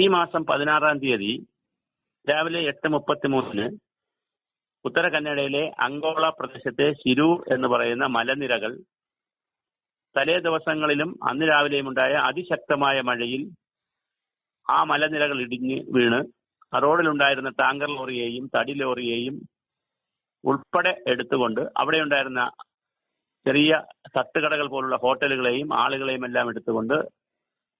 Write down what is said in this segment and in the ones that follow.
ഈ മാസം 16-ാം തീയതി രാവിലെ 8:33 ഉത്തര കന്നഡയിലെ അങ്കോള പ്രദേശത്തെ ശിരൂർ എന്ന് പറയുന്ന മലനിരകൾ തലേ ദിവസങ്ങളിലും അന്ന് രാവിലെയും ഉണ്ടായ അതിശക്തമായ മഴയിൽ ആ മലനിരകൾ ഇടിഞ്ഞ് വീണ് റോഡിലുണ്ടായിരുന്ന ടാങ്കർ ലോറിയെയും തടി ലോറിയെയും ഉൾപ്പെടെ എടുത്തുകൊണ്ട് അവിടെ ഉണ്ടായിരുന്ന ചെറിയ തട്ടുകടകൾ പോലുള്ള ഹോട്ടലുകളെയും ആളുകളെയും എല്ലാം എടുത്തുകൊണ്ട്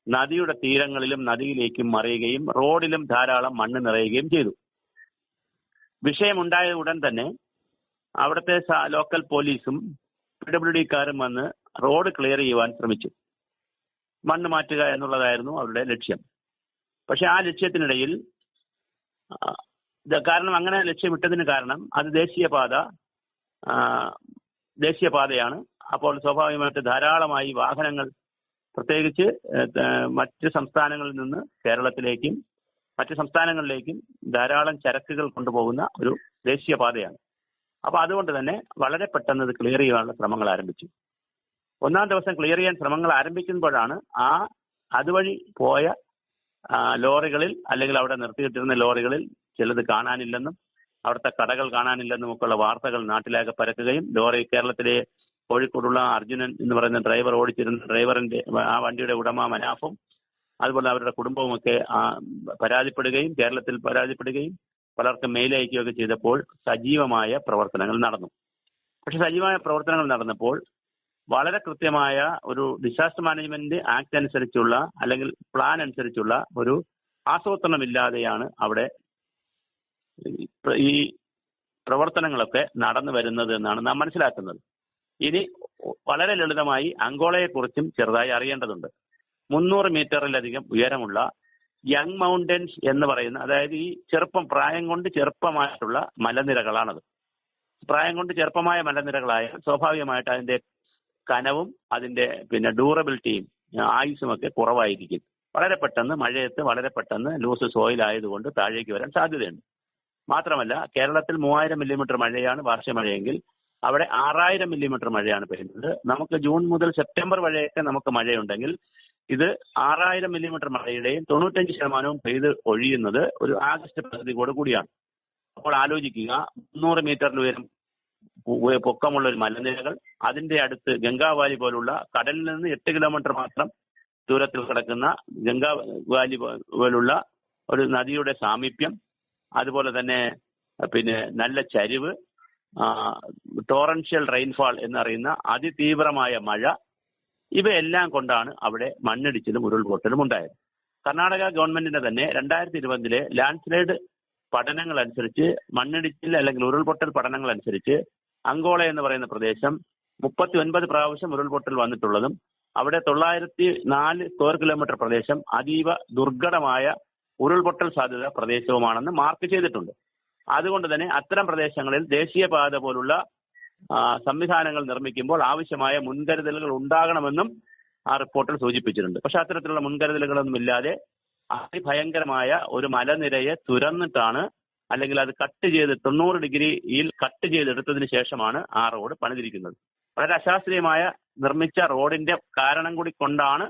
നദിയുടെ തീരങ്ങളിലും നദിയിലേക്കും മറിയുകയും റോഡിലും ധാരാളം മണ്ണ് നിറയുകയും ചെയ്തു. വിഷയമുണ്ടായ ഉടൻ തന്നെ അവിടുത്തെ ലോക്കൽ പോലീസും PWDക്കാരും വന്ന് റോഡ് ക്ലിയർ ചെയ്യുവാൻ ശ്രമിച്ചു. മണ്ണ് മാറ്റുക എന്നുള്ളതായിരുന്നു അവരുടെ ലക്ഷ്യം. പക്ഷെ ആ ലക്ഷ്യത്തിനിടയിൽ കാരണം അങ്ങനെ ലക്ഷ്യമിട്ടതിന് കാരണം അത് ദേശീയപാതയാണ്. അപ്പോൾ സ്വാഭാവികമായിട്ട് ധാരാളമായി വാഹനങ്ങൾ, പ്രത്യേകിച്ച് മറ്റ് സംസ്ഥാനങ്ങളിൽ നിന്ന് കേരളത്തിലേക്കും മറ്റ് സംസ്ഥാനങ്ങളിലേക്കും ധാരാളം ചരക്കുകൾ കൊണ്ടുപോകുന്ന ഒരു ദേശീയപാതയാണ്. അപ്പോൾ അതുകൊണ്ട് തന്നെ വളരെ പെട്ടെന്ന് ഇത് ക്ലിയർ ചെയ്യാനുള്ള ശ്രമങ്ങൾ ആരംഭിച്ചു. ഒന്നാം ദിവസം ക്ലിയർ ചെയ്യാൻ ശ്രമങ്ങൾ ആരംഭിക്കുമ്പോഴാണ് അതുവഴി പോയ ലോറികളിൽ, അല്ലെങ്കിൽ അവിടെ നിർത്തിയിട്ടിരുന്ന ലോറികളിൽ ചിലത് കാണാനില്ലെന്നും അവിടുത്തെ കടകൾ കാണാനില്ലെന്നും ഒക്കെയുള്ള വാർത്തകൾ നാട്ടിലാകെ പരക്കുകയും കേരളത്തിലെ കോഴിക്കോടുള്ള അർജുനൻ എന്ന് പറയുന്ന ഡ്രൈവർ ഓടിച്ചിരുന്ന ഡ്രൈവറിന്റെ ആ വണ്ടിയുടെ ഉടമ മനാഫും അതുപോലെ അവരുടെ കുടുംബവുമൊക്കെ പരാതിപ്പെടുകയും കേരളത്തിൽ പരാതിപ്പെടുകയും പലർക്കും മെയിൽ അയക്കുകയൊക്കെ ചെയ്തപ്പോൾ സജീവമായ പ്രവർത്തനങ്ങൾ നടന്നു. പക്ഷെ സജീവമായ പ്രവർത്തനങ്ങൾ നടന്നപ്പോൾ വളരെ കൃത്യമായ ഒരു ഡിസാസ്റ്റർ മാനേജ്മെന്റ് ആക്ട് അനുസരിച്ചുള്ള അല്ലെങ്കിൽ പ്ലാൻ അനുസരിച്ചുള്ള ഒരു ആസൂത്രണമില്ലാതെയാണ് അവിടെ ഈ പ്രവർത്തനങ്ങളൊക്കെ നടന്നു വരുന്നത് എന്നാണ് നാം മനസ്സിലാക്കുന്നത്. ഇനി വളരെ ലളിതമായി അങ്കോളയെക്കുറിച്ചും ചെറുതായി അറിയേണ്ടതുണ്ട്. 300 മീറ്ററിലധികം ഉയരമുള്ള യങ് മൗണ്ടൻസ് എന്ന് പറയുന്ന, അതായത് ഈ പ്രായം കൊണ്ട് ചെറുപ്പമായിട്ടുള്ള മലനിരകളാണത്. പ്രായം കൊണ്ട് ചെറുപ്പമായ മലനിരകളായ സ്വാഭാവികമായിട്ട് അതിന്റെ കനവും അതിന്റെ ഡ്യൂറബിലിറ്റിയും ആയുസുമൊക്കെ കുറവായിരിക്കും. വളരെ പെട്ടെന്ന് മഴയത്ത് വളരെ പെട്ടെന്ന് ലൂസ് സോയിൽ ആയതുകൊണ്ട് താഴേക്ക് വരാൻ സാധ്യതയുണ്ട്. മാത്രമല്ല, കേരളത്തിൽ 3000 മില്ലിമീറ്റർ മഴയാണ് വാർഷിക മഴയെങ്കിൽ അവിടെ 6000 മില്ലിമീറ്റർ മഴയാണ് പെയ്യുന്നത്. നമുക്ക് ജൂൺ മുതൽ സെപ്റ്റംബർ വരെയൊക്കെ നമുക്ക് മഴയുണ്ടെങ്കിൽ ഇത് 6000 മില്ലിമീറ്റർ മഴയുടെയും 95% പെയ്ത് ഒഴിയുന്നത് ഒരു ആഗസ്റ്റ് പകുതിയോട് കൂടിയാണ്. അപ്പോൾ ആലോചിക്കുക, 300 മീറ്ററിൽ ഉയരം പൊക്കമുള്ള ഒരു മലനിരകൾ, അതിന്റെ അടുത്ത് ഗംഗാവാലി പോലുള്ള കടലിൽ നിന്ന് 8 കിലോമീറ്റർ മാത്രം ദൂരത്തിൽ കിടക്കുന്ന ഗംഗാവാലി പോലുള്ള ഒരു നദിയുടെ സാമീപ്യം, അതുപോലെ തന്നെ നല്ല ചരിവ്, ടോറൻഷ്യൽ റെയിൻഫാൾ എന്നറിയുന്ന അതിതീവ്രമായ മഴ, ഇവയെല്ലാം കൊണ്ടാണ് അവിടെ മണ്ണിടിച്ചിലും ഉരുൾപൊട്ടലും ഉണ്ടായത്. കർണാടക ഗവൺമെന്റിന്റെ തന്നെ 2020 ലാൻഡ്സ്ലൈഡ് പഠനങ്ങൾ അനുസരിച്ച്, മണ്ണിടിച്ചിൽ അല്ലെങ്കിൽ ഉരുൾപൊട്ടൽ പഠനങ്ങൾ അനുസരിച്ച് അങ്കോള എന്ന് പറയുന്ന പ്രദേശം 39 പ്രാവശ്യം ഉരുൾപൊട്ടൽ വന്നിട്ടുള്ളതും അവിടെ 904 സ്ക്വയർ കിലോമീറ്റർ പ്രദേശം അതീവ ദുർഘടമായ ഉരുൾപൊട്ടൽ സാധ്യത പ്രദേശവുമാണെന്ന് മാർക്ക് ചെയ്തിട്ടുണ്ട്. അതുകൊണ്ട് തന്നെ അത്തരം പ്രദേശങ്ങളിൽ ദേശീയപാത പോലുള്ള സംവിധാനങ്ങൾ നിർമ്മിക്കുമ്പോൾ ആവശ്യമായ മുൻകരുതലുകൾ ഉണ്ടാകണമെന്നും ആ റിപ്പോർട്ടിൽ സൂചിപ്പിച്ചിട്ടുണ്ട്. പക്ഷെ അത്തരത്തിലുള്ള മുൻകരുതലുകളൊന്നും ഇല്ലാതെ അതിഭയങ്കരമായ ഒരു മലനിരയെ തുരന്നിട്ടാണ്, അല്ലെങ്കിൽ അത് കട്ട് ചെയ്ത് 90 ഡിഗ്രിയിൽ കട്ട് ചെയ്തെടുത്തതിന് ശേഷമാണ് ആ റോഡ് പണിതിരിക്കുന്നത്. വളരെ അശാസ്ത്രീയമായ നിർമ്മിച്ച റോഡിന്റെ കാരണം കൂടി കൊണ്ടാണ്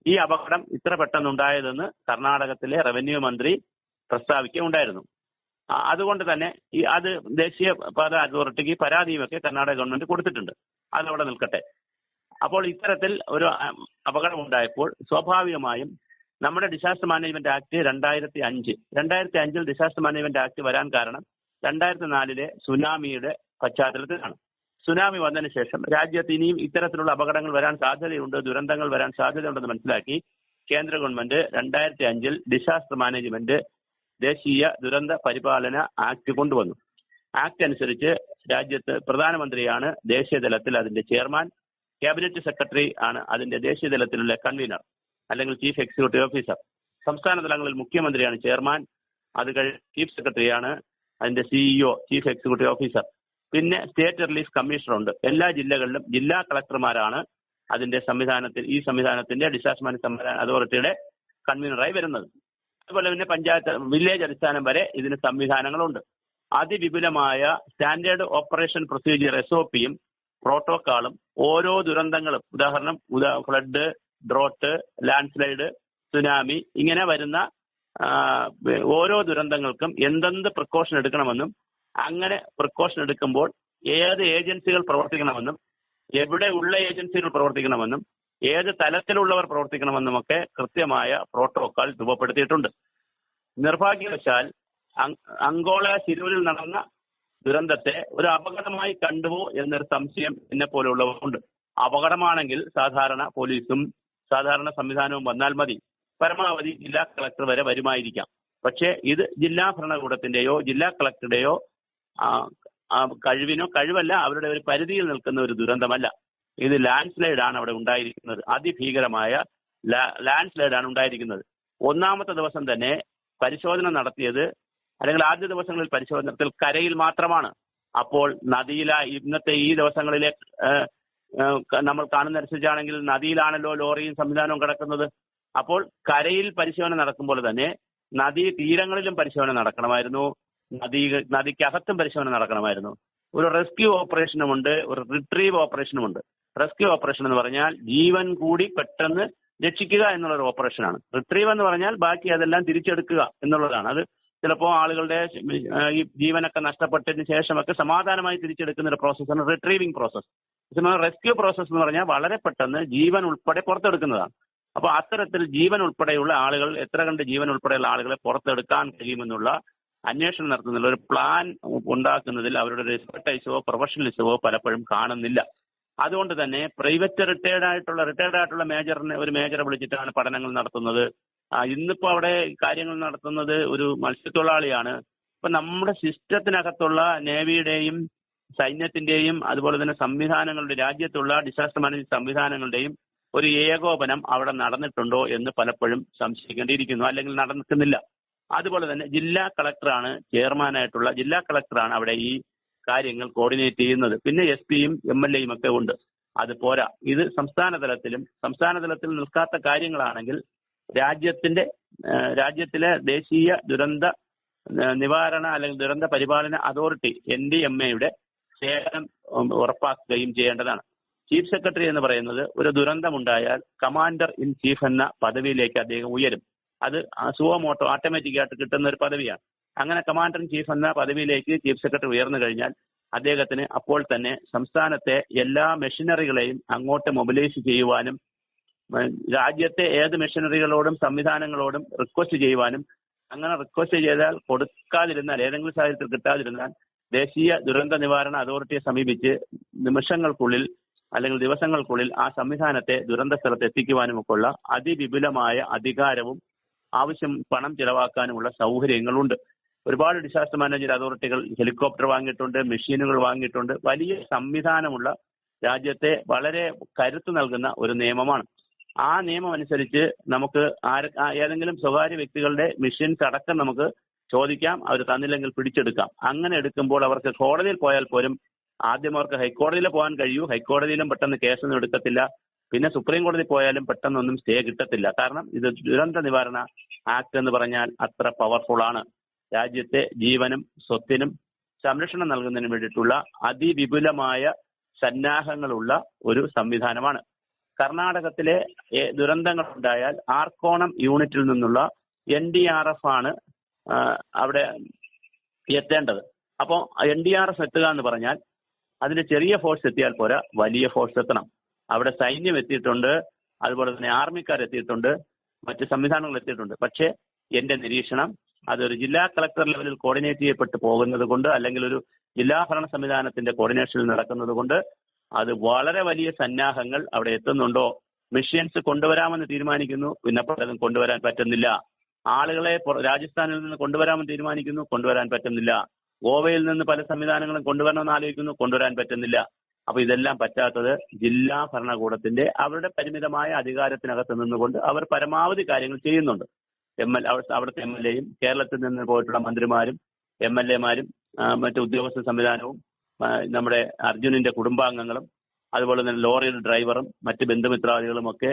ഈ അപകടം ഇത്ര പെട്ടെന്നുണ്ടായതെന്ന് കർണാടകത്തിലെ റവന്യൂ മന്ത്രി പ്രസ്താവിക്കുകയുണ്ടായിരുന്നു. അതുകൊണ്ട് തന്നെ അത് ദേശീയപാത അതോറിറ്റിക്ക് പരാതിയുമൊക്കെ കർണാടക ഗവൺമെന്റ് കൊടുത്തിട്ടുണ്ട്. അതവിടെ നിൽക്കട്ടെ. അപ്പോൾ ഇത്തരത്തിൽ ഒരു അപകടം ഉണ്ടായപ്പോൾ സ്വാഭാവികമായും നമ്മുടെ disaster management act 2005 disaster management act വരാൻ കാരണം 2004 സുനാമിയുടെ പശ്ചാത്തലത്തിലാണ്. സുനാമി വന്നതിന് ശേഷം രാജ്യത്ത് ഇനിയും ഇത്തരത്തിലുള്ള അപകടങ്ങൾ വരാൻ സാധ്യതയുണ്ട്, ദുരന്തങ്ങൾ വരാൻ സാധ്യതയുണ്ടെന്ന് മനസ്സിലാക്കി കേന്ദ്ര ഗവൺമെന്റ് 2005 ഡിസാസ്റ്റർ മാനേജ്മെന്റ് ദേശീയ ദുരന്ത പരിപാലന ആക്ട് കൊണ്ടുവന്നു. ആക്ട് അനുസരിച്ച് രാജ്യത്ത് പ്രധാനമന്ത്രിയാണ് ദേശീയ തലത്തിൽ അതിന്റെ ചെയർമാൻ, ക്യാബിനറ്റ് സെക്രട്ടറി ആണ് അതിന്റെ ദേശീയ തലത്തിലുള്ള കൺവീനർ അല്ലെങ്കിൽ ചീഫ് എക്സിക്യൂട്ടീവ് ഓഫീസർ. സംസ്ഥാന തലങ്ങളിൽ മുഖ്യമന്ത്രിയാണ് ചെയർമാൻ, അത് ചീഫ് സെക്രട്ടറിയാണ് അതിന്റെ CEO ചീഫ് എക്സിക്യൂട്ടീവ് ഓഫീസർ. പിന്നെ സ്റ്റേറ്റ് റിലീഫ് കമ്മീഷണർ ഉണ്ട്. എല്ലാ ജില്ലകളിലും ജില്ലാ കളക്ടർമാരാണ് അതിന്റെ ഈ സംവിധാനത്തിന്റെ ഡിസാസ്റ്റർ മാനേജ്മെന്റ് അതോറിറ്റിയുടെ കൺവീനറായി വരുന്നത്. അതുപോലെ പിന്നെ പഞ്ചായത്ത്, വില്ലേജ് അടിസ്ഥാനം വരെ ഇതിന് സംവിധാനങ്ങളുണ്ട്. അതിവിപുലമായ സ്റ്റാൻഡേർഡ് ഓപ്പറേഷൻ പ്രൊസീജിയർ SOPയും പ്രോട്ടോക്കോളും ഓരോ ദുരന്തങ്ങളും, ഉദാഹരണം flood, drought, land slide, tsunami, ഇങ്ങനെ വരുന്ന ഓരോ ദുരന്തങ്ങൾക്കും എന്തെന്ത് പ്രിക്കോഷൻ എടുക്കണമെന്നും അങ്ങനെ പ്രിക്കോഷൻ എടുക്കുമ്പോൾ ഏത് ഏജൻസികൾ പ്രവർത്തിക്കണമെന്നും എവിടെ ഉള്ള ഏജൻസികൾ പ്രവർത്തിക്കണമെന്നും ഏത് തലത്തിലുള്ളവർ പ്രവർത്തിക്കണമെന്നുമൊക്കെ കൃത്യമായ പ്രോട്ടോകോൾ രൂപപ്പെടുത്തിയിട്ടുണ്ട്. നിർഭാഗ്യവശാൽ അങ്കോള ശിരൂരിൽ നടന്ന ദുരന്തത്തെ ഒരു അപകടമായി കണ്ടുവോ എന്നൊരു സംശയം എന്നെ പോലെയുള്ളവർക്കുണ്ട്. അപകടമാണെങ്കിൽ സാധാരണ പോലീസും സാധാരണ സംവിധാനവും വന്നാൽ മതി, പരമാവധി ജില്ലാ കളക്ടർ വരെ വരുമായിരിക്കാം. പക്ഷേ ഇത് ജില്ലാ ഭരണകൂടത്തിന്റെയോ ജില്ലാ കളക്ടറുടെയോ കഴിവല്ല, അവരുടെ ഒരു പരിധിയിൽ നിൽക്കുന്ന ഒരു ദുരന്തമല്ല. ഇത് ലാൻഡ് സ്ലൈഡ് ആണ് അവിടെ ഉണ്ടായിരിക്കുന്നത്. അതിഭീകരമായ ലാൻഡ് സ്ലൈഡ് ആണ് ഉണ്ടായിരിക്കുന്നത്. ഒന്നാമത്തെ ദിവസം തന്നെ പരിശോധന നടത്തിയത്, അല്ലെങ്കിൽ ആദ്യ ദിവസങ്ങളിൽ പരിശോധന നടത്തിയത് കരയിൽ മാത്രമാണ്. അപ്പോൾ ഇന്നത്തെ ഈ ദിവസങ്ങളിലെ നമ്മൾ കാണുന്നതനുസരിച്ചാണെങ്കിൽ നദിയിലാണല്ലോ ലോറിയും സംവിധാനവും കിടക്കുന്നത്. അപ്പോൾ കരയിൽ പരിശോധന നടക്കുമ്പോൾ തന്നെ നദീ തീരങ്ങളിലും പരിശോധന നടക്കണമായിരുന്നു, നദിക്കകത്തും പരിശോധന നടക്കണമായിരുന്നു. ഒരു റെസ്ക്യൂ ഓപ്പറേഷനുമുണ്ട്, ഒരു റിട്രീവ് ഓപ്പറേഷനുമുണ്ട്. റെസ്ക്യൂ ഓപ്പറേഷൻ എന്ന് പറഞ്ഞാൽ ജീവൻ കൂടി പെട്ടെന്ന് രക്ഷിക്കുക എന്നുള്ളൊരു ഓപ്പറേഷനാണ്. റിട്രീവ് എന്ന് പറഞ്ഞാൽ ബാക്കി അതെല്ലാം തിരിച്ചെടുക്കുക എന്നുള്ളതാണ്. അത് ചിലപ്പോൾ ആളുകളുടെ ഈ ജീവനൊക്കെ നഷ്ടപ്പെട്ടതിന് ശേഷമൊക്കെ സമാധാനമായി തിരിച്ചെടുക്കുന്ന ഒരു പ്രോസസ്സാണ് റിട്രീവിംഗ് പ്രോസസ്സ്. റെസ്ക്യൂ പ്രോസസ്സ് എന്ന് പറഞ്ഞാൽ വളരെ പെട്ടെന്ന് ജീവൻ ഉൾപ്പെടെ പുറത്തെടുക്കുന്നതാണ്. അപ്പോൾ അത്തരത്തിൽ ജീവൻ ഉൾപ്പെടെയുള്ള ആളുകൾ, എത്ര കണ്ട് ജീവൻ ഉൾപ്പെടെയുള്ള ആളുകളെ പുറത്തെടുക്കാൻ കഴിയുമെന്നുള്ള അന്വേഷണം നടത്തുന്നില്ല. ഒരു പ്ലാൻ ഉണ്ടാക്കുന്നതിൽ അവരുടെ ഒരു എക്സ്പെർട്ടൈസോ പ്രൊഫഷണലിസമോ പലപ്പോഴും കാണുന്നില്ല. അതുകൊണ്ട് തന്നെ റിട്ടയർഡ് ആയിട്ടുള്ള മേജറെ വിളിച്ചിട്ടാണ് പഠനങ്ങൾ നടത്തുന്നത്. ഇന്നിപ്പോ അവിടെ കാര്യങ്ങൾ നടത്തുന്നത് ഒരു മത്സ്യത്തൊഴിലാളിയാണ്. ഇപ്പൊ നമ്മുടെ സിസ്റ്റത്തിനകത്തുള്ള നേവിയുടെയും സൈന്യത്തിന്റെയും അതുപോലെ തന്നെ സംവിധാനങ്ങളുടെ, രാജ്യത്തുള്ള ഡിസാസ്റ്റർ മാനേജ്മെന്റ് സംവിധാനങ്ങളുടെയും ഒരു ഏകോപനം അവിടെ നടന്നിട്ടുണ്ടോ എന്ന് പലപ്പോഴും സംശയിക്കേണ്ടിയിരിക്കുന്നു, അല്ലെങ്കിൽ നടക്കുന്നില്ല. അതുപോലെ തന്നെ ജില്ലാ കളക്ടറാണ് ജില്ലാ കളക്ടറാണ് അവിടെ ഈ കാര്യങ്ങൾ കോർഡിനേറ്റ് ചെയ്യുന്നത്. പിന്നെ SP-യും MLA-യും ഒക്കെ ഉണ്ട്. അത് പോരാ, ഇത് സംസ്ഥാന തലത്തിൽ നിൽക്കാത്ത കാര്യങ്ങളാണെങ്കിൽ രാജ്യത്തിലെ ദേശീയ ദുരന്ത നിവാരണ അല്ലെങ്കിൽ ദുരന്ത പരിപാലന അതോറിറ്റി NDMA-യുടെ സേവനം ഉറപ്പാക്കുകയും ചെയ്യേണ്ടതാണ്. ചീഫ് സെക്രട്ടറി എന്ന് പറയുന്നത് ഒരു ദുരന്തമുണ്ടായാൽ കമാൻഡർ ഇൻ ചീഫ് എന്ന പദവിയിലേക്ക് അദ്ദേഹം ഉയരും. അത് സുവമോട്ടോ ഓട്ടോമാറ്റിക് ആയിട്ട് കിട്ടുന്ന ഒരു പദവിയാണ്. അങ്ങനെ കമാൻഡർ ഇൻ ചീഫ് എന്ന പദവിയിലേക്ക് ചീഫ് സെക്രട്ടറി ഉയർന്നു കഴിഞ്ഞാൽ അദ്ദേഹത്തിന് അപ്പോൾ തന്നെ സംസ്ഥാനത്തെ എല്ലാ മെഷീനറികളെയും അങ്ങോട്ട് മൊബിലൈസ് ചെയ്യുവാനും രാജ്യത്തെ ഏത് മെഷീനറികളോടും സംവിധാനങ്ങളോടും റിക്വസ്റ്റ് ചെയ്യുവാനും, അങ്ങനെ റിക്വസ്റ്റ് ചെയ്താൽ കൊടുക്കാതിരുന്നാൽ, ഏതെങ്കിലും സാഹചര്യത്തിൽ കിട്ടാതിരുന്നാൽ ദേശീയ ദുരന്ത നിവാരണ അതോറിറ്റിയെ സമീപിച്ച് നിമിഷങ്ങൾക്കുള്ളിൽ അല്ലെങ്കിൽ ദിവസങ്ങൾക്കുള്ളിൽ ആ സംവിധാനത്തെ ദുരന്ത സ്ഥലത്ത് എത്തിക്കുവാനുമൊക്കെയുള്ള അതിവിപുലമായ അധികാരവും ആവശ്യം പണം ചെലവാക്കാനുമുള്ള സൗകര്യങ്ങളുണ്ട്. ഒരുപാട് ഡിസാസ്റ്റർ മാനേജ്മെന്റ് അതോറിറ്റികൾ ഹെലികോപ്റ്റർ വാങ്ങിയിട്ടുണ്ട്, മെഷീനുകൾ വാങ്ങിയിട്ടുണ്ട്. വലിയ സംവിധാനമുള്ള രാജ്യത്തെ വളരെ കരുത്ത് നൽകുന്ന ഒരു നിയമമാണ്. ആ നിയമം അനുസരിച്ച് നമുക്ക് ഏതെങ്കിലും സ്വകാര്യ വ്യക്തികളുടെ മെഷീൻസ് അടക്കം നമുക്ക് ചോദിക്കാം, അവർ തന്നില്ലെങ്കിൽ പിടിച്ചെടുക്കാം. അങ്ങനെ എടുക്കുമ്പോൾ അവർക്ക് കോടതിയിൽ പോയാൽ പോലും ആദ്യം അവർക്ക് ഹൈക്കോടതിയിൽ പോകാൻ കഴിയൂ, ഹൈക്കോടതിയിലും പെട്ടെന്ന് കേസൊന്നും എടുക്കത്തില്ല. പിന്നെ സുപ്രീം കോടതി പോയാലും പെട്ടെന്നൊന്നും സ്റ്റേ കിട്ടത്തില്ല. കാരണം ഇത് ദുരന്ത നിവാരണ ആക്ട് എന്ന് പറഞ്ഞാൽ അത്ര പവർഫുൾ ആണ്. രാജ്യത്തെ ജീവനും സ്വത്തിനും സംരക്ഷണം നൽകുന്നതിന് വേണ്ടിയിട്ടുള്ള അതിവിപുലമായ സന്നാഹങ്ങളുള്ള ഒരു സംവിധാനമാണ്. കർണാടകത്തിലെ ദുരന്തങ്ങൾ ഉണ്ടായാൽ ആർക്കോണം യൂണിറ്റിൽ നിന്നുള്ള NDRF ആണ് അവിടെ എത്തേണ്ടത്. അപ്പോൾ NDRF എത്തുക എന്ന് പറഞ്ഞാൽ അതിന്റെ ചെറിയ ഫോഴ്സ് എത്തിയാൽ പോരാ, വലിയ ഫോഴ്സ് എത്തണം. അവിടെ സൈന്യം എത്തിയിട്ടുണ്ട്, അതുപോലെ തന്നെ ആർമിക്കാർ എത്തിയിട്ടുണ്ട്, മറ്റ് സംവിധാനങ്ങൾ എത്തിയിട്ടുണ്ട്. പക്ഷേ എന്റെ നിരീക്ഷണം അതൊരു ജില്ലാ കളക്ടർ ലെവലിൽ കോർഡിനേറ്റ് ചെയ്യപ്പെട്ട് പോകുന്നത് കൊണ്ട്, അല്ലെങ്കിൽ ഒരു ജില്ലാ ഭരണ സംവിധാനത്തിന്റെ കോർഡിനേഷനിൽ നടക്കുന്നത് കൊണ്ട് അത് വളരെ വലിയ സന്നാഹങ്ങൾ അവിടെ എത്തുന്നുണ്ടോ. മെഷീൻസ് കൊണ്ടുവരാമെന്ന് തീരുമാനിക്കുന്നു, പിന്നെ പലതും കൊണ്ടുവരാൻ പറ്റുന്നില്ല. ആളുകളെ രാജസ്ഥാനിൽ നിന്ന് കൊണ്ടുവരാമെന്ന് തീരുമാനിക്കുന്നു, കൊണ്ടുവരാൻ പറ്റുന്നില്ല. ഗോവയിൽ നിന്ന് പല സംവിധാനങ്ങളും കൊണ്ടുവരണമെന്ന് ആലോചിക്കുന്നു, കൊണ്ടുവരാൻ പറ്റുന്നില്ല. അപ്പൊ ഇതെല്ലാം പറ്റാത്തത് ജില്ലാ ഭരണകൂടത്തിന്റെ അവരുടെ പരിമിതമായ അധികാരത്തിനകത്ത് നിന്നുകൊണ്ട് അവർ പരമാവധി കാര്യങ്ങൾ ചെയ്യുന്നുണ്ട്. അവിടുത്തെ MLA-യും കേരളത്തിൽ നിന്ന് പോയിട്ടുള്ള മന്ത്രിമാരും MLA-മാരും മറ്റു ഉദ്യോഗസ്ഥ സംവിധാനവും നമ്മുടെ അർജുനന്റെ കുടുംബാംഗങ്ങളും അതുപോലെ തന്നെ ലോറിയുടെ ഡ്രൈവറും മറ്റ് ബന്ധുമിത്രാദികളും ഒക്കെ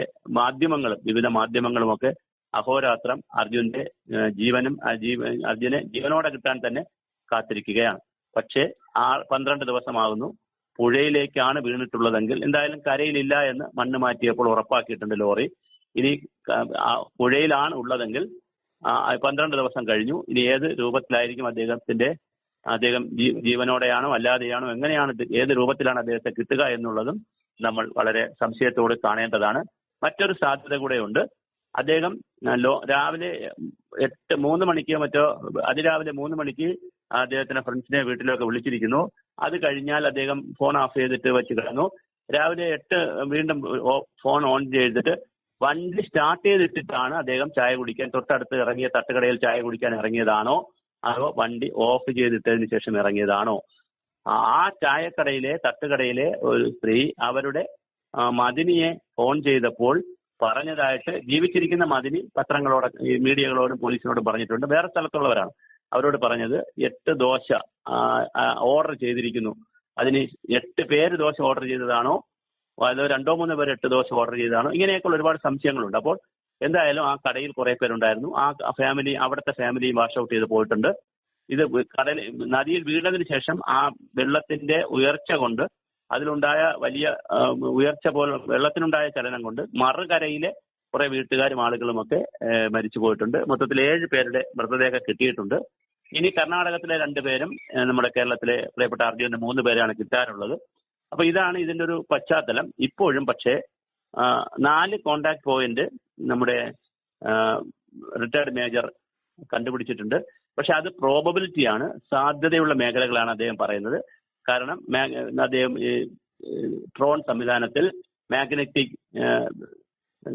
വിവിധ മാധ്യമങ്ങളുമൊക്കെ അഹോരാത്രം അർജുനെ ജീവനോടെ കിട്ടാൻ തന്നെ കാത്തിരിക്കുകയാണ്. പക്ഷേ 12 ദിവസമാകുന്നു. പുഴയിലേക്കാണ് വീണിട്ടുള്ളതെങ്കിൽ, എന്തായാലും കരയിലില്ല എന്ന് മണ്ണ് മാറ്റിയപ്പോൾ ഉറപ്പാക്കിയിട്ടുണ്ട് ലോറി. ഇനി പുഴയിലാണ് ഉള്ളതെങ്കിൽ 12 ദിവസം കഴിഞ്ഞു. ഇനി ഏത് രൂപത്തിലായിരിക്കും അദ്ദേഹം ജീവനോടെയാണോ അല്ലാതെയാണോ എങ്ങനെയാണ് ഏത് രൂപത്തിലാണ് അദ്ദേഹത്തെ കിട്ടുക എന്നുള്ളതും നമ്മൾ വളരെ സംശയത്തോട് കാണേണ്ടതാണ്. മറ്റൊരു സാധ്യത കൂടെയുണ്ട്. അദ്ദേഹം രാവിലെ 3 മണിക്കോ മറ്റോ അതിരാവിലെ 3 മണിക്ക് അദ്ദേഹത്തിന്റെ ഫ്രണ്ട്സിനെ വീട്ടിലൊക്കെ വിളിച്ചിരിക്കുന്നു. അത് കഴിഞ്ഞാൽ അദ്ദേഹം ഫോൺ ഓഫ് ചെയ്തിട്ട് വെച്ച് കിടന്നു. രാവിലെ 8 വീണ്ടും ഫോൺ ഓൺ ചെയ്തിട്ട് വണ്ടി സ്റ്റാർട്ട് ചെയ്തിട്ടിട്ടാണ് അദ്ദേഹം ചായ കുടിക്കാൻ തൊട്ടടുത്ത് ഇറങ്ങിയ തട്ടുകടയിൽ ചായ കുടിക്കാൻ ഇറങ്ങിയതാണോ അതോ വണ്ടി ഓഫ് ചെയ്തിട്ടതിന് ശേഷം ഇറങ്ങിയതാണോ? ആ തട്ടുകടയിലെ ഒരു സ്ത്രീ അവരുടെ മദിനിയെ ഫോൺ ചെയ്തപ്പോൾ പറഞ്ഞതായിട്ട് ജീവിച്ചിരിക്കുന്ന മദിനി മീഡിയകളോടും പോലീസിനോടും പറഞ്ഞിട്ടുണ്ട്. വേറെ സ്ഥലത്തുള്ളവരാണ്. അവരോട് പറഞ്ഞത് 8 ദോശ ഓർഡർ ചെയ്തിരിക്കുന്നു. അതിന് 8 പേര് ദോശ ഓർഡർ ചെയ്തതാണോ അതോ 2-3 പേര് 8 ദോശ ഓർഡർ ചെയ്തതാണോ? ഇങ്ങനെയൊക്കെയുള്ള ഒരുപാട് സംശയങ്ങളുണ്ട്. അപ്പോൾ എന്തായാലും ആ കടയിൽ കുറെ പേരുണ്ടായിരുന്നു. ആ അവിടുത്തെ ഫാമിലിയും വാഷ് ഔട്ട് ചെയ്ത് പോയിട്ടുണ്ട്. ഇത് നദിയിൽ വീണതിന് ശേഷം ആ വെള്ളത്തിന്റെ ഉയർച്ച കൊണ്ട് അതിലുണ്ടായ വലിയ വെള്ളത്തിനുണ്ടായ ചലനം കൊണ്ട് മറുകരയിലെ കുറെ വീട്ടുകാരും ആളുകളുമൊക്കെ മരിച്ചു പോയിട്ടുണ്ട്. മൊത്തത്തിൽ 7 പേരുടെ മൃതദേഹം കിട്ടിയിട്ടുണ്ട്. ഇനി കർണാടകത്തിലെ 2 പേരും നമ്മുടെ കേരളത്തിലെ പ്രിയപ്പെട്ട അർജുനന്റെ 3 പേരാണ് കിട്ടാനുള്ളത്. അപ്പൊ ഇതാണ് ഇതിന്റെ ഒരു പശ്ചാത്തലം. ഇപ്പോഴും പക്ഷേ 4 കോണ്ടാക്ട് പോയിന്റ് നമ്മുടെ റിട്ടയർഡ് മേജർ കണ്ടുപിടിച്ചിട്ടുണ്ട്. പക്ഷെ അത് പ്രോബബിലിറ്റിയാണ്, സാധ്യതയുള്ള മേഖലകളാണ് അദ്ദേഹം പറയുന്നത്. കാരണം അദ്ദേഹം ട്രോൺ സംവിധാനത്തിൽ മാഗ്നറ്റിക്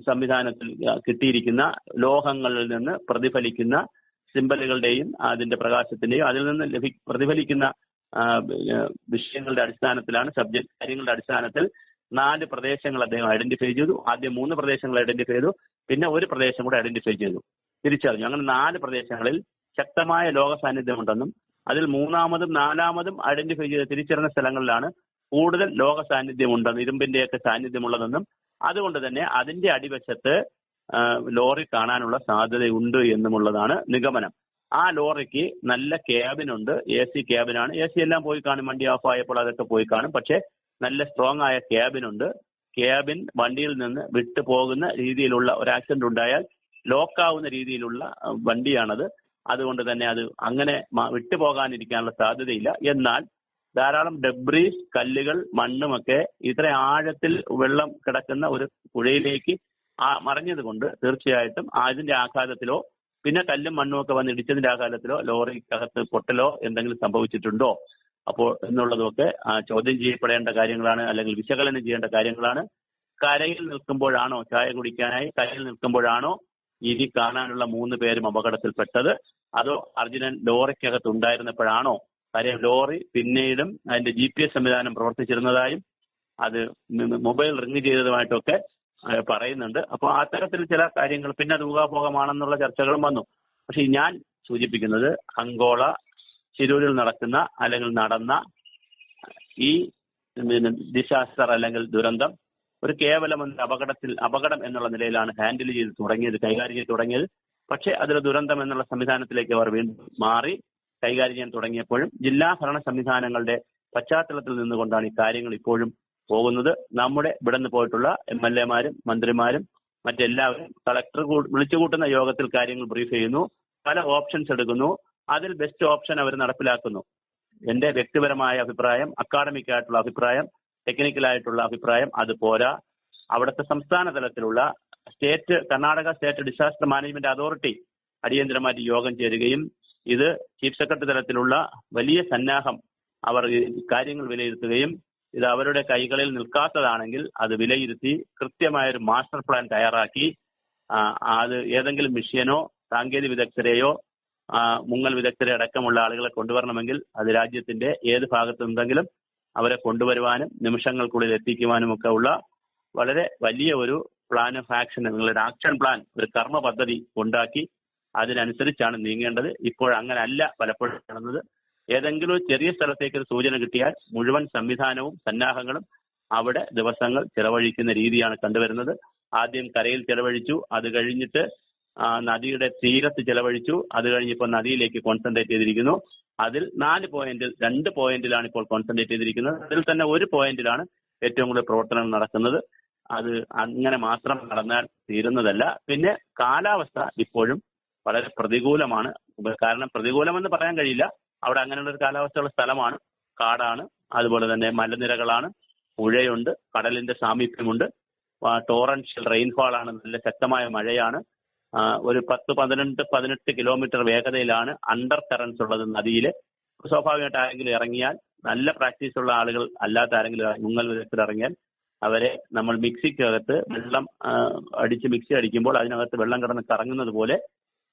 സംവിധാനത്തിൽ കിട്ടിയിരിക്കുന്ന ലോഹങ്ങളിൽ നിന്ന് പ്രതിഫലിക്കുന്ന സിംബലുകളുടെയും അതിന്റെ പ്രകാശത്തിന്റെയും അതിൽ നിന്ന് പ്രതിഫലിക്കുന്ന വിഷയങ്ങളുടെ അടിസ്ഥാനത്തിലാണ് കാര്യങ്ങളുടെ അടിസ്ഥാനത്തിൽ 4 പ്രദേശങ്ങൾ അദ്ദേഹം ഐഡന്റിഫൈ ചെയ്തു. ആദ്യം 3 പ്രദേശങ്ങൾ ഐഡന്റിഫൈ ചെയ്തു, പിന്നെ ഒരു പ്രദേശം കൂടെ ഐഡന്റിഫൈ ചെയ്തു, തിരിച്ചറിഞ്ഞു. അങ്ങനെ 4 പ്രദേശങ്ങളിൽ ശക്തമായ ലോക സാന്നിധ്യമുണ്ടെന്നും അതിൽ 3-മതും 4-മതും ഐഡന്റിഫൈ ചെയ്ത് തിരിച്ചറിഞ്ഞ സ്ഥലങ്ങളിലാണ് കൂടുതൽ ലോക സാന്നിധ്യമുണ്ടെന്നും ഇരുമ്പിന്റെയൊക്കെ സാന്നിധ്യമുള്ളതെന്നും അതുകൊണ്ട് തന്നെ അതിന്റെ അടിവശത്ത് ലോറി കാണാനുള്ള സാധ്യതയുണ്ട് എന്നുമുള്ളതാണ് നിഗമനം. ആ ലോറിക്ക് നല്ല ക്യാബിനുണ്ട്, AC ക്യാബിനാണ്. AC എല്ലാം പോയി കാണും, വണ്ടി ഓഫ് ആയപ്പോൾ അതൊക്കെ പോയി കാണും. പക്ഷെ നല്ല സ്ട്രോങ് ആയ ക്യാബിനുണ്ട്. ക്യാബിൻ വണ്ടിയിൽ നിന്ന് വിട്ടു പോകുന്ന രീതിയിലുള്ള ഒരു ആക്സിഡന്റ് ഉണ്ടായാൽ ലോക്കാവുന്ന രീതിയിലുള്ള വണ്ടിയാണത്. അതുകൊണ്ട് തന്നെ അത് അങ്ങനെ വിട്ടുപോകാനിരിക്കാനുള്ള സാധ്യതയില്ല. എന്നാൽ ധാരാളം ഡെബ്രീസ്, കല്ലുകൾ, മണ്ണുമൊക്കെ ഇത്ര ആഴത്തിൽ വെള്ളം കിടക്കുന്ന ഒരു പുഴയിലേക്ക് മറിഞ്ഞത് കൊണ്ട് തീർച്ചയായിട്ടും അതിന്റെ ആഘാതത്തിലോ പിന്നെ കല്ലും മണ്ണും ഒക്കെ വന്ന് ഇടിച്ചതിന്റെ ആഘാതത്തിലോ ലോറിക്കകത്ത് പൊട്ടലോ എന്തെങ്കിലും സംഭവിച്ചിട്ടുണ്ടോ അപ്പോൾ എന്നുള്ളതൊക്കെ ചോദ്യം ചെയ്യപ്പെടേണ്ട കാര്യങ്ങളാണ്, അല്ലെങ്കിൽ വിശകലനം ചെയ്യേണ്ട കാര്യങ്ങളാണ്. കരയിൽ നിൽക്കുമ്പോഴാണോ ചായ കുടിക്കാനായി കരയിൽ നിൽക്കുമ്പോഴാണോ ഇനി കാണാനുള്ള 3 പേരും അപകടത്തിൽപ്പെട്ടത്, അതോ അർജുനൻ ലോറിക്കകത്ത് ഉണ്ടായിരുന്നപ്പോഴാണോ? കാര്യം ലോറി പിന്നീടും അതിന്റെ GPS സംവിധാനം പ്രവർത്തിച്ചിരുന്നതായും അത് മൊബൈൽ റിംഗ് ചെയ്തതുമായിട്ടൊക്കെ പറയുന്നുണ്ട്. അപ്പോൾ അത്തരത്തിൽ ചില കാര്യങ്ങൾ പിന്നെ അത് ഊഹാപോഹമാണെന്നുള്ള ചർച്ചകളും വന്നു. പക്ഷെ ഞാൻ സൂചിപ്പിക്കുന്നത് അങ്കോള ശിരൂരിൽ നടക്കുന്ന അല്ലെങ്കിൽ നടന്ന ഈ ഡിസാസ്റ്റർ അല്ലെങ്കിൽ ദുരന്തം ഒരു കേവലം അപകടം എന്നുള്ള നിലയിലാണ് ഹാൻഡിൽ ചെയ്ത് തുടങ്ങിയത്, കൈകാര്യം ചെയ്ത് തുടങ്ങിയത്. പക്ഷെ അതൊരു ദുരന്തം എന്നുള്ള സംവിധാനത്തിലേക്ക് അവർ വീണ്ടും മാറി കൈകാര്യം ചെയ്യാൻ തുടങ്ങിയപ്പോഴും ജില്ലാ ഭരണ സംവിധാനങ്ങളുടെ പശ്ചാത്തലത്തിൽ നിന്നുകൊണ്ടാണ് ഈ കാര്യങ്ങൾ ഇപ്പോഴും പോകുന്നത്. നമ്മുടെ ഇവിടെ നിന്ന് പോയിട്ടുള്ള MLA-മാരും മന്ത്രിമാരും മറ്റെല്ലാവരും കളക്ടർ വിളിച്ചുകൂട്ടുന്ന യോഗത്തിൽ കാര്യങ്ങൾ ബ്രീഫ് ചെയ്യുന്നു, പല ഓപ്ഷൻസ് എടുക്കുന്നു, അതിൽ ബെസ്റ്റ് ഓപ്ഷൻ അവർ നടപ്പിലാക്കുന്നു. എന്റെ വ്യക്തിപരമായ അഭിപ്രായം, അക്കാഡമിക് ആയിട്ടുള്ള അഭിപ്രായം, ടെക്നിക്കലായിട്ടുള്ള അഭിപ്രായം അത് പോരാ. അവിടുത്തെ സംസ്ഥാന തലത്തിലുള്ള Karnataka state disaster management authority അടിയന്തരമായിട്ട് യോഗം ചേരുകയും ഇത് ചീഫ് സെക്രട്ടറി തലത്തിലുള്ള വലിയ സന്നാഹം അവർ കാര്യങ്ങൾ വിലയിരുത്തുകയും ഇത് അവരുടെ കൈകളിൽ നിൽക്കാത്തതാണെങ്കിൽ അത് വിലയിരുത്തി കൃത്യമായൊരു മാസ്റ്റർ പ്ലാൻ തയ്യാറാക്കി അത് ഏതെങ്കിലും മിഷ്യനോ സാങ്കേതിക വിദഗ്ധരെയോ മുങ്ങൽ വിദഗ്ധരെ അടക്കമുള്ള ആളുകളെ കൊണ്ടുവരണമെങ്കിൽ അത് രാജ്യത്തിന്റെ ഏത് ഭാഗത്തുണ്ടെങ്കിലും അവരെ കൊണ്ടുവരുവാനും നിമിഷങ്ങൾക്കുള്ളിൽ എത്തിക്കുവാനും ഒക്കെ ഉള്ള വളരെ വലിയ ഒരു പ്ലാൻ ഓഫ് ആക്ഷൻ, നിങ്ങളുടെ ആക്ഷൻ പ്ലാൻ, ഒരു കർമ്മ പദ്ധതി ഉണ്ടാക്കി അതിനനുസരിച്ചാണ് നീങ്ങേണ്ടത്. ഇപ്പോൾ അങ്ങനെ അല്ല പലപ്പോഴും കാണുന്നത്. ഏതെങ്കിലും ഒരു ചെറിയ സ്ഥലത്തേക്ക് ഒരു സൂചന കിട്ടിയാൽ മുഴുവൻ സംവിധാനവും സന്നാഹങ്ങളും അവിടെ ദിവസങ്ങൾ ചെലവഴിക്കുന്ന രീതിയാണ് കണ്ടുവരുന്നത്. ആദ്യം കരയിൽ ചെലവഴിച്ചു, അത് കഴിഞ്ഞിട്ട് നദിയുടെ തീരത്ത് ചെലവഴിച്ചു, അത് കഴിഞ്ഞിപ്പോൾ നദിയിലേക്ക് കോൺസെൻട്രേറ്റ് ചെയ്തിരിക്കുന്നു. അതിൽ 2 പോയിന്റിലാണ് ഇപ്പോൾ കോൺസെൻട്രേറ്റ് ചെയ്തിരിക്കുന്നത്. അതിൽ തന്നെ 1 പോയിന്റിലാണ് ഏറ്റവും കൂടുതൽ പ്രവർത്തനങ്ങൾ നടക്കുന്നത്. അത് അങ്ങനെ മാത്രം നടന്നാൽ തീരുന്നതല്ല. പിന്നെ കാലാവസ്ഥ ഇപ്പോഴും വളരെ പ്രതികൂലമാണ്. കാരണം പ്രതികൂലമെന്ന് പറയാൻ കഴിയില്ല, അവിടെ അങ്ങനെയുള്ള ഒരു കാലാവസ്ഥയുള്ള സ്ഥലമാണ്, കാടാണ്, അതുപോലെ തന്നെ മലനിരകളാണ്, പുഴയുണ്ട്, കടലിന്റെ സാമീപ്യമുണ്ട്, ടോറൻഷ്യൽ റെയിൻഫാൾ ആണ്, നല്ല ശക്തമായ മഴയാണ്. ഒരു 10-18 കിലോമീറ്റർ വേഗതയിലാണ് അണ്ടർ കറൻസ് ഉള്ളത് നദിയിൽ. സ്വാഭാവികമായിട്ട് ആരെങ്കിലും ഇറങ്ങിയാൽ, നല്ല പ്രാക്ടീസ് ഉള്ള ആളുകൾ അല്ലാത്ത ആരെങ്കിലും മുങ്ങൽ വിദഗ്ധർ ഇറങ്ങിയാൽ അവരെ നമ്മൾ മിക്സിക്കകത്ത് വെള്ളം അടിച്ച് മിക്സി അടിക്കുമ്പോൾ അതിനകത്ത് വെള്ളം കിടന്ന് കറങ്ങുന്നത് പോലെ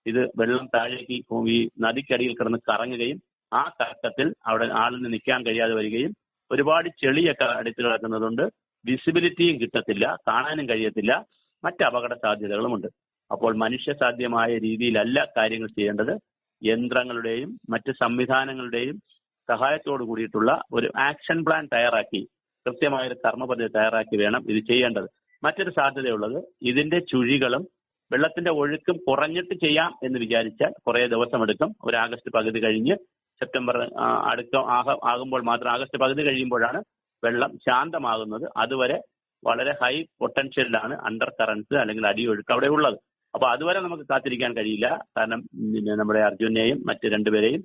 ഇത് വെള്ളം താഴേക്ക് ഈ നദിക്കടിയിൽ കിടന്ന് കറങ്ങുകയും ആ കറക്കത്തിൽ അവിടെ ആളിന് നിൽക്കാൻ കഴിയാതെ വരികയും ഒരുപാട് ചെളിയൊക്കെ അടിച്ചു കിടക്കുന്നതുകൊണ്ട് വിസിബിലിറ്റിയും കിട്ടത്തില്ല, കാണാനും കഴിയത്തില്ല, മറ്റ് അപകട സാധ്യതകളുമുണ്ട്. അപ്പോൾ മനുഷ്യ സാധ്യമായ രീതിയിലല്ല കാര്യങ്ങൾ ചെയ്യേണ്ടത്. യന്ത്രങ്ങളുടെയും മറ്റ് സംവിധാനങ്ങളുടെയും സഹായത്തോടു കൂടിയിട്ടുള്ള ഒരു ആക്ഷൻ പ്ലാൻ തയ്യാറാക്കി, കൃത്യമായൊരു കർമ്മപദ്ധതി തയ്യാറാക്കി വേണം ഇത് ചെയ്യേണ്ടത്. മറ്റൊരു സാധ്യതയുള്ളത്, ഇതിന്റെ ചുഴികളും വെള്ളത്തിന്റെ ഒഴുക്കും കുറഞ്ഞിട്ട് ചെയ്യാം എന്ന് വിചാരിച്ചാൽ കുറേ ദിവസമെടുക്കും. ഒരു ആഗസ്റ്റ് പകുതി കഴിഞ്ഞ് സെപ്റ്റംബർ ആകുമ്പോൾ മാത്രം, ആഗസ്റ്റ് പകുതി കഴിയുമ്പോഴാണ് വെള്ളം ശാന്തമാകുന്നത്. അതുവരെ വളരെ ഹൈ പൊട്ടൻഷ്യലിലാണ് അണ്ടർ കറൻസ് അല്ലെങ്കിൽ അടിയൊഴുക്ക് അവിടെ ഉള്ളത്. അപ്പൊ അതുവരെ നമുക്ക് കാത്തിരിക്കാൻ കഴിയില്ല. കാരണം നമ്മുടെ അർജുനെയും മറ്റ് രണ്ടുപേരെയും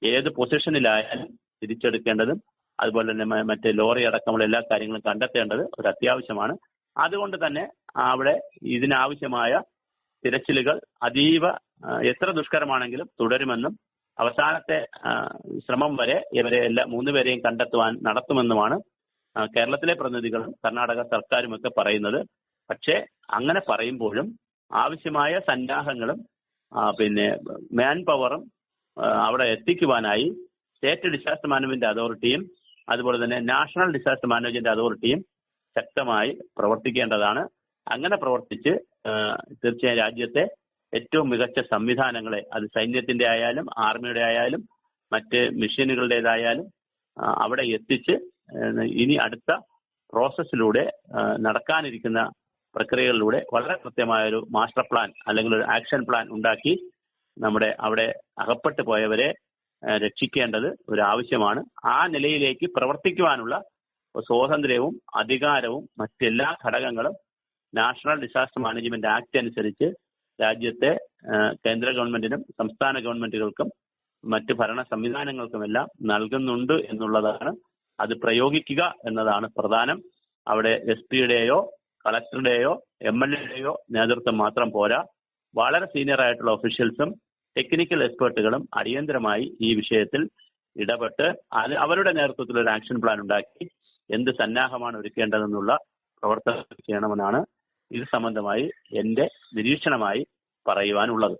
ഏത് പൊസിഷനിലായാലും തിരിച്ചെടുക്കേണ്ടതും അതുപോലെ തന്നെ മറ്റ് ലോറി അടക്കമുള്ള എല്ലാ കാര്യങ്ങളും കണ്ടെത്തേണ്ടത് ഒരു അത്യാവശ്യമാണ്. അതുകൊണ്ട് തന്നെ അവിടെ ഇതിനാവശ്യമായ തിരച്ചിലുകൾ അതീവ എത്ര ദുഷ്കരമാണെങ്കിലും തുടരുമെന്നും അവസാനത്തെ ശ്രമം വരെ ഇവരെ മൂന്നുപേരെയും കണ്ടെത്തുവാൻ നടത്തുമെന്നുമാണ് കേരളത്തിലെ പ്രതിനിധികളും കർണാടക സർക്കാരുമൊക്കെ പറയുന്നത്. പക്ഷേ അങ്ങനെ പറയുമ്പോഴും ആവശ്യമായ സന്നാഹങ്ങളും പിന്നെ മാൻ പവറും അവിടെ എത്തിക്കുവാനായി സ്റ്റേറ്റ് ഡിസാസ്റ്റർ മാനേജ്മെന്റ് അതോറിറ്റിയും അതുപോലെ തന്നെ നാഷണൽ ഡിസാസ്റ്റർ മാനേജ്മെന്റ് അതോറിറ്റിയും ശക്തമായി പ്രവർത്തിക്കേണ്ടതാണ്. അങ്ങനെ പ്രവർത്തിച്ച് തീർച്ചയായും രാജ്യത്തെ ഏറ്റവും മികച്ച സംവിധാനങ്ങളെ, അത് സൈന്യത്തിന്റെ ആയാലും ആർമിയുടെ ആയാലും മറ്റ് മിഷനുകളുടേതായാലും അവിടെ എത്തിച്ച് ഇനി അടുത്ത പ്രോസസ്സിലൂടെ നടക്കാനിരിക്കുന്ന പ്രക്രിയകളിലൂടെ വളരെ കൃത്യമായൊരു മാസ്റ്റർ പ്ലാൻ അല്ലെങ്കിൽ ഒരു ആക്ഷൻ പ്ലാൻ ഉണ്ടാക്കി നമ്മുടെ അവിടെ അകപ്പെട്ടു പോയവരെ രക്ഷിക്കേണ്ടത് ഒരു ആവശ്യമാണ്. ആ നിലയിലേക്ക് പ്രവർത്തിക്കുവാനുള്ള സ്വാതന്ത്ര്യവും അധികാരവും മറ്റെല്ലാ ഘടകങ്ങളും നാഷണൽ ഡിസാസ്റ്റർ മാനേജ്മെന്റ് ആക്ട് അനുസരിച്ച് രാജ്യത്തെ കേന്ദ്ര ഗവൺമെന്റിനും സംസ്ഥാന ഗവൺമെന്റുകൾക്കും മറ്റ് ഭരണ സംവിധാനങ്ങൾക്കുമെല്ലാം നൽകുന്നുണ്ട് എന്നുള്ളതാണ്. അത് പ്രയോഗിക്കുക എന്നതാണ് പ്രധാനം. അവിടെ SP-യുടെയോ കളക്ടറുടെയോ MLA-യുടെയോ നേതൃത്വം മാത്രം പോരാ, വളരെ സീനിയർ ആയിട്ടുള്ള ഒഫീഷ്യൽസും ടെക്നിക്കൽ എക്സ്പേർട്ടുകളും അടിയന്തരമായി ഈ വിഷയത്തിൽ ഇടപെട്ട് അവരുടെ നേതൃത്വത്തിൽ ഒരു ആക്ഷൻ പ്ലാൻ ഉണ്ടാക്കി എന്ത് സന്നാഹമാണ് ഒരുക്കേണ്ടതെന്നുള്ള പ്രവർത്തനം ചെയ്യണമെന്നാണ് ഇത് സംബന്ധമായി എന്റെ നിരീക്ഷണമായി പറയുവാനുള്ളത്.